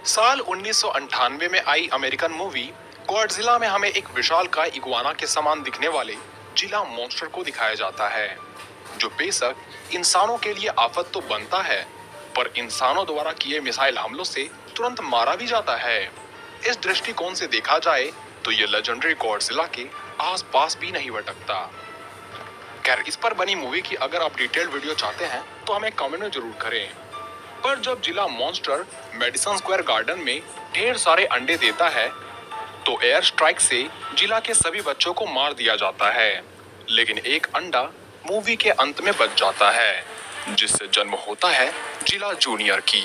साल 1998 में आई American movie Godzilla में हमें एक विशालकाय इगुआना के समान दिखने वाले जिला मॉन्स्टर को दिखाया जाता है, जो बेशक इंसानों के लिए आफत तो बनता है, पर इंसानों द्वारा किए मिसाइल हमलों से तुरंत मारा भी जाता है। इस दृष्टिकोण से देखा जाए तो ये लेजेंडरी गॉडजिला के आसपास भी नहीं भटकता। खैर, इस पर बनी मूवी की अगर आप डिटेल्ड वीडियो चाहते हैं तो हमें कमेंट में जरूर करें। पर जब जिला मॉन्स्टर मेडिसन स्क्वायर गार्डन में ढेर सारे अंडे देता है तो एयर स्ट्राइक से जिला के सभी बच्चों को मार दिया जाता है, लेकिन एक अंडा मूवी के अंत में बच जाता है, जिससे जन्म होता है जिला जूनियर की।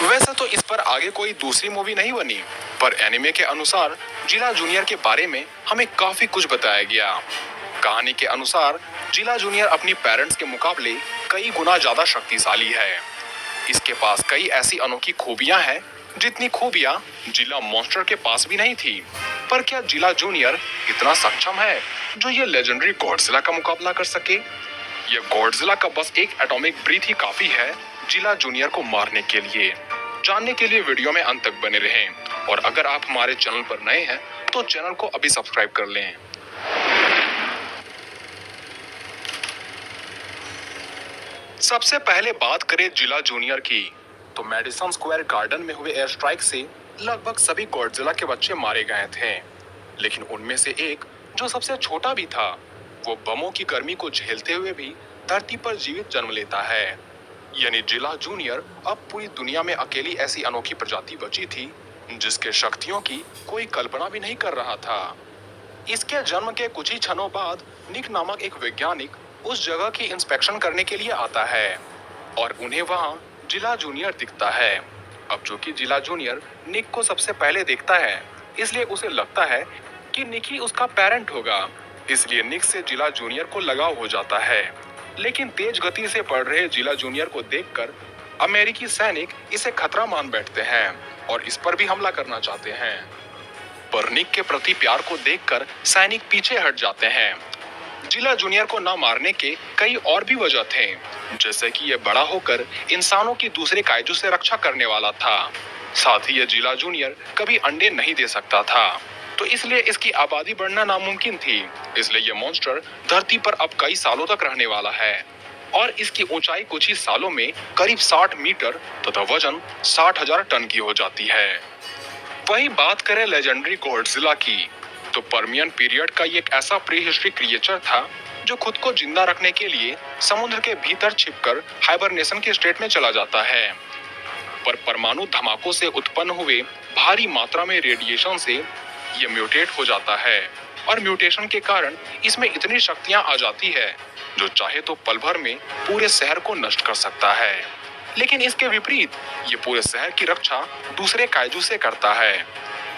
वैसे तो इस पर आगे कोई दूसरी मूवी नहीं बनी, पर एनिमे के अनुसार जिला जूनियर के बारे में हमें काफी कुछ बताया गया। कहानी के अनुसार जिला जूनियर अपनी पेरेंट्स के मुकाबले कई गुना ज्यादा शक्तिशाली है। इसके पास कई ऐसी अनोखी खूबियां हैं जितनी खूबियां जिला मॉन्स्टर के पास भी नहीं थी। पर क्या जिला जूनियर इतना सक्षम है जो ये लेजेंडरी गॉडजिला का मुकाबला कर सके? ये गॉडजिला का बस एक एटॉमिक ब्रीथ ही काफी है जिला जूनियर को मारने के लिए। जानने के लिए वीडियो में अंत तक बने रहें, और अगर आप हमारे चैनल पर नए हैं तो चैनल को अभी सब्सक्राइब कर लें। सबसे पहले बात करें जिला जूनियर की, तो मेडिसन स्क्वायर गार्डन में हुए एयर स्ट्राइक से लगभग सभी गॉडजिला के बच्चे मारे गए थे, लेकिन उनमें से एक जो सबसे छोटा भी था, वो बमों की गर्मी को झेलते हुए भी धरती पर जीवित जन्म लेता है। यानी जिला जूनियर अब पूरी दुनिया में अकेली ऐसी अनोखी प्रजाति बची थी जिसके शक्तियों की कोई कल्पना भी नहीं कर रहा था। इसके जन्म के कुछ ही क्षणों बाद निक नामक एक वैज्ञानिक उस जगह की इंस्पेक्शन करने के लिए आता है और उन्हें वहां जिला जूनियर दिखता है। अब चूंकि जिला जूनियर निक को सबसे पहले देखता है, इसलिए उसे लगता है कि निक ही उसका पेरेंट होगा, इसलिए निक से जिला जूनियर को लगाव हो जाता है। लेकिन तेज गति से बढ़ रहे जिला जूनियर को देखकर अमेरिकी सैनिक इसे खतरा मान बैठते हैं और इस पर भी हमला करना चाहते हैं। पर निक के प्रति प्यार को देखकर सैनिक पीछे हट जाते हैं। जिला जूनियर को न मारने के कई और भी वजह थे, जैसे कि ये बड़ा होकर इंसानों की दूसरे कायजू से रक्षा करने वाला था। साथ ही ये जिला जूनियर कभी अंडे नहीं दे सकता था, तो इसलिए इसकी आबादी बढ़ना नामुमकिन थी। इसलिए ये मॉन्स्टर धरती पर अब कई सालों तक रहने वाला है और इसकी ऊंचाई कुछ ही सालों में करीब 60 मीटर तथा वजन 60,000 टन की हो जाती है। वही बात करें लेजेंडरी गॉडजिला की, तो परमियन पीरियड का ये एक ऐसा प्री हिस्ट्रिक क्रिएचर था जो खुद को जिंदा रखने के लिए समुद्र के भीतर छिपकर हाइबरनेशन के स्टेट में चला जाता है। पर परमाणु धमाकों से उत्पन्न हुए भारी मात्रा में रेडिएशन से ये म्यूटेट हो जाता है और म्यूटेशन के कारण इसमें इतनी शक्तियां आ जाती है जो चाहे तो पल भर में पूरे शहर को नष्ट कर सकता है। लेकिन इसके विपरीत ये पूरे शहर की रक्षा दूसरे कायजू से करता है।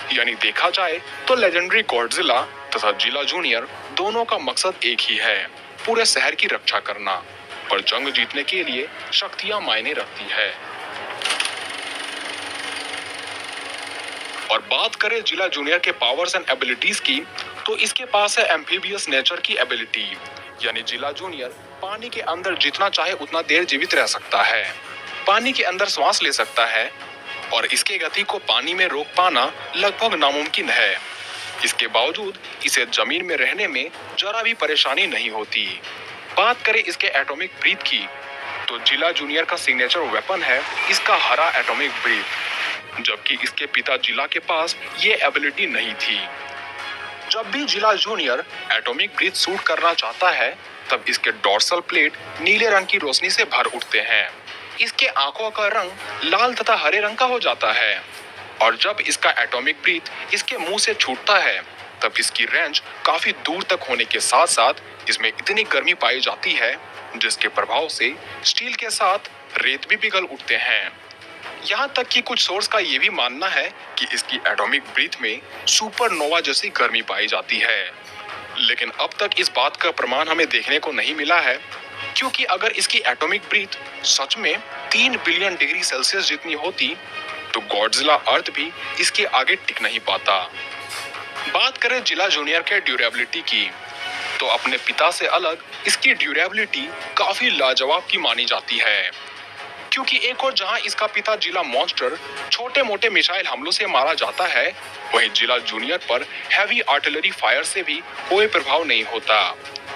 यानी देखा जाए तो लेजेंडरी गॉडजिला तथा जिला जूनियर दोनों का मकसद एक ही है, पूरे शहर की रक्षा करना। पर जंग जीतने के लिए शक्तियां मायने रखती है। और बात करें जिला जूनियर के पावर्स एंड एबिलिटीज की, तो इसके पास है एम्फीबियस नेचर की एबिलिटी। यानी जिला जूनियर पानी के अंदर जितना चाहे उतना देर जीवित रह सकता है, पानी के अंदर सांस ले सकता है और इसके गति को पानी में रोक पाना लगभग नामुमकिन है। इसके बावजूद इसे जमीन में रहने में जरा भी परेशानी नहीं होती। बात करें इसके एटॉमिक ब्रीथ की, तो जिला जूनियर का सिग्नेचर वेपन है इसका हरा एटॉमिक ब्रीथ, जबकि इसके पिता जिला के पास ये एबिलिटी नहीं थी। जब भी जिला जूनियर एटॉमिक ब्रीथ शूट करना चाहता है, तब इसके डॉर्सल प्लेट नीले रंग की रोशनी से भर उठते हैं। इसके आंखों का रंग लाल तथा हरे रंग का हो जाता है और जब इसका एटॉमिक ब्रीथ इसके मुंह से छूटता है, तब इसकी रेंज काफी दूर तक होने के साथ साथ इसमें इतनी गर्मी पाई जाती है जिसके प्रभाव से स्टील के साथ रेत भी पिघल उठते हैं। यहाँ तक कि कुछ सोर्स का ये भी मानना है कि इसकी एटॉमिक ब्रीथ में सुपरनोवा जैसी गर्मी पाई जाती है। लेकिन अब तक इस बात का प्रमाण हमें देखने को नहीं मिला है, क्योंकि अगर इसकी एटॉमिक ब्रीथ सच में 3 बिलियन डिग्री सेल्सियस जितनी होती तो गॉडजिला अर्थ भी इसके आगे टिक नहीं पाता। बात करें जिला जूनियर के ड्यूरेबिलिटी की, तो अपने पिता से अलग इसकी ड्यूरेबिलिटी काफी लाजवाब की मानी जाती है, क्योंकि एक और जहां इसका पिता जिला मॉन्स्टर छोटे मोटे मिसाइल हमलों से मारा जाता है, वहीं जिला जूनियर पर हैवी आर्टिलरी फायर से भी कोई प्रभाव नहीं होता।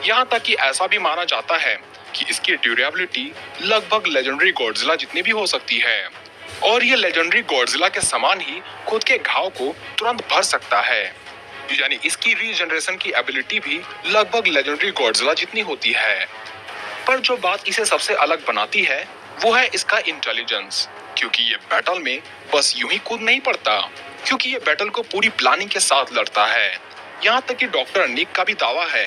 यहाँ तक कि ऐसा भी माना जाता है कि इसकी ड्यूरेबिलिटी लगभग लेजेंडरी गॉडजिला जितनी भी हो सकती है, और ये लेजेंडरी गॉडजिला के समान ही खुद के घाव को तुरंत भर सकता है। यानी इसकी रीजनरेशन की एबिलिटी भी लगभग लेजेंडरी गॉडजिला जितनी होती है। पर जो बात इसे सबसे अलग बनाती है वो है इसका इंटेलिजेंस, क्योंकि ये बैटल में बस यूं ही कूद नहीं पड़ता, क्योंकि ये बैटल को पूरी प्लानिंग के साथ लड़ता है। यहाँ तक कि डॉक्टर निक का भी दावा है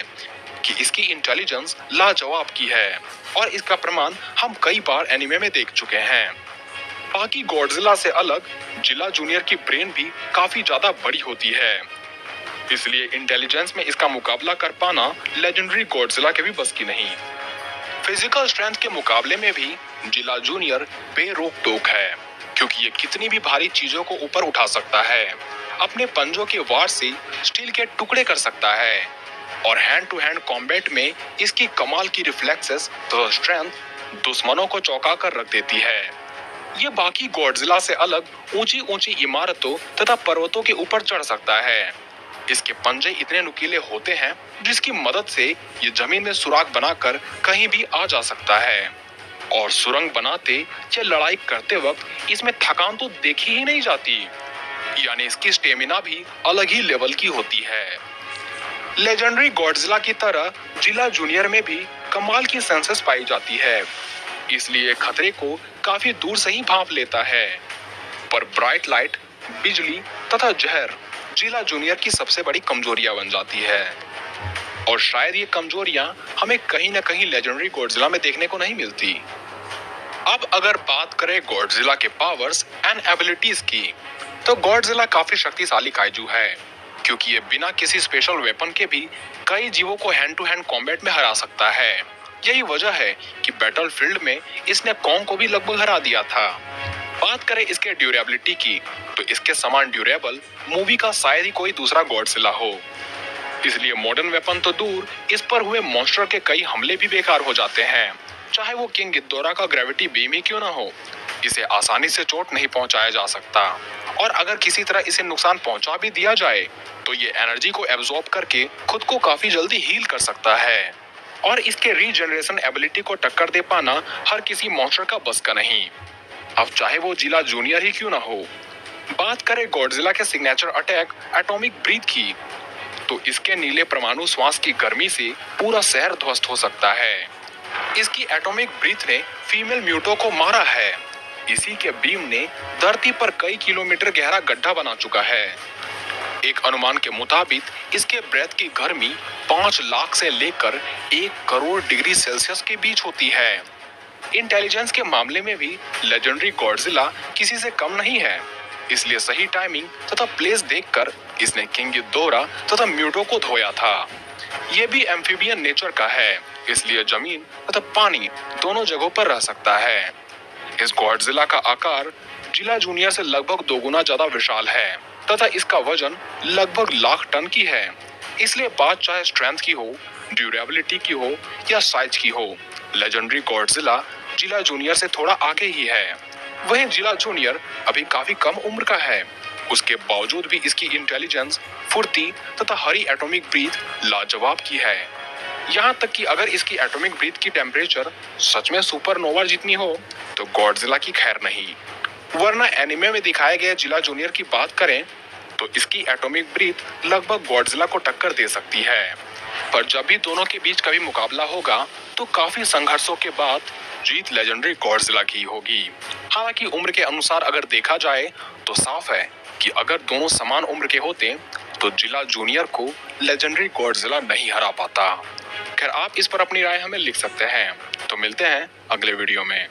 कि इसकी इंटेलिजेंस लाजवाब की है, और इसका प्रमाण हम कई बार एनिमे में देख चुके हैं। बाकी गॉडजिला से अलग जिला जूनियर की ब्रेन भी काफी ज्यादा बड़ी होती है, इसलिए इंटेलिजेंस में इसका मुकाबला कर पाना लेजेंडरी गॉडजिला के भी बस की नहीं। फिजिकल स्ट्रेंथ के मुकाबले में भी जिला जूनियर बेरोक टोक है, क्योंकि ये कितनी भी भारी चीजों को ऊपर उठा सकता है, अपने पंजों के वार से स्टील के टुकड़े कर सकता है, और हैंड टू हैंड कॉम्बैट में इसकी कमाल की रिफ्लेक्सेस तो स्ट्रेंथ दुश्मनों को चौंका कर रख देती है। ये बाकी गॉडजिला से अलग ऊंची ऊंची इमारतों तथा पर्वतों के ऊपर चढ़ सकता है। इसके पंजे इतने नुकीले होते हैं जिसकी मदद से ये जमीन में सुराख बनाकर कहीं भी आ जा सकता है, और सुरंग बनाते या लड़ाई करते वक्त इसमें थकान तो देखी ही नहीं जाती। यानी इसकी स्टेमिना भी अलग ही लेवल की होती है। लेजेंडरी गॉडजिला की तरह जिला जूनियर में भी कमाल की सेंसेस पाई जाती है, इसलिए खतरे को काफी दूर से ही भांप लेता है। पर ब्राइट लाइट, बिजली तथा जहर जिला जूनियर की सबसे बड़ी कमजोरियां बन जाती है, और शायद ये कमजोरियां हमें कहीं न कहीं लेजेंडरी गॉडजिला में देखने को नहीं मिलती। अब अगर बात करें गॉडजिला के पावर्स एंड एबिलिटीज की, तो गॉडजिला काफी शक्तिशाली काइजू है, क्योंकि ये बिना किसी स्पेशल वेपन के भी कई जीवों को हैंड टू हैंड कॉम्बैट में हरा सकता है। यही वजह है कि बैटलफील्ड में इसने कॉन्ग को भी लगभग हरा दिया था। बात करें इसके ड्यूरेबिलिटी की, तो इसके समान ड्यूरेबल मूवी का शायद ही कोई दूसरा गॉडजिला हो, इसलिए मॉडर्न वेपन तो दूर, इस पर हुए मॉन्स्टर के कई हमले भी बेकार हो जाते हैं। चाहे वो किंग गिदोरा का ग्रेविटी बीम ही क्यों ना हो, इसे आसानी से चोट नहीं पहुंचाया जा सकता, और अगर किसी तरह इसे नुकसान पहुंचा भी दिया जाए तो ये एनर्जी को एब्जॉर्ब करके खुद को काफी जल्दी हील कर सकता है, और इसके रीजनरेशन एबिलिटी को टक्कर दे पाना हर किसी मॉन्स्टर का बस का नहीं, अब चाहे वो जिला जूनियर ही क्यों ना हो। बात करें गॉडजिला के सिग्नेचर अटैक एटॉमिक ब्रीथ की, तो इसके नीले परमाणु श्वास की गर्मी से पूरा शहर ध्वस्त हो सकता है। इसकी एटॉमिक ब्रीथ ने फीमेल म्यूटो को मारा है। इसी के बीम ने धरती पर कई किलोमीटर गहरा गड्ढा बना चुका है। एक अनुमान के मुताबिक इसके ब्रेथ की गर्मी 5 लाख से लेकर 1 करोड़ डिग्री सेल्सियस के बीच होती है। इंटेलिजेंस के मामले में भी लेजेंडरी गॉडजिला किसी से कम नहीं है, इसलिए सही टाइमिंग तथा प्लेस देखकर इसने किंग गिदोरा तथा म्यूटो को धोया था। ये भी एम्फीबियन नेचर का है, इसलिए जमीन तथा पानी दोनों जगहों पर रह सकता है। इस गॉडजिला का आकार जिला जूनियर से लगभग 2 गुना ज्यादा विशाल है, तथा इसका वजन लगभग 1,00,000 टन की है। इसलिए बात चाहे स्ट्रेंथ की हो, ड्यूरेबिलिटी की हो या साइज की हो, लेजेंडरी गॉडजिला जिला जूनियर से थोड़ा आगे ही है। वहीं जिला जूनियर अभी काफी कम उम्र का है, उसके बावजूद भी इसकी इंटेलिजेंस, फुर्ती तथा हरी एटॉमिक ब्रीथ लाजवाब की है। यहाँ तक कि अगर इसकी एटॉमिक ब्रीथ की टेम्परेचर सच में सुपरनोवा जितनी हो तो गॉडजिला की खैर नहीं। वरना एनिमे में दिखाए गए जिला जूनियर की बात करें तो इसकी एटॉमिक ब्रीथ लगभग गॉडजिला को टक्कर दे सकती है। पर जब भी दोनों के बीच कभी मुकाबला होगा तो काफी संघर्षों के बाद जीत लेजेंडरी गॉडजिला की होगी। हालांकि उम्र के अनुसार अगर देखा जाए तो साफ है कि अगर दोनों समान उम्र के होते तो जिला जूनियर को लेजेंडरी गॉडजिला नहीं हरा पाता। खैर, आप इस पर अपनी राय हमें लिख सकते हैं। तो मिलते हैं अगले वीडियो में।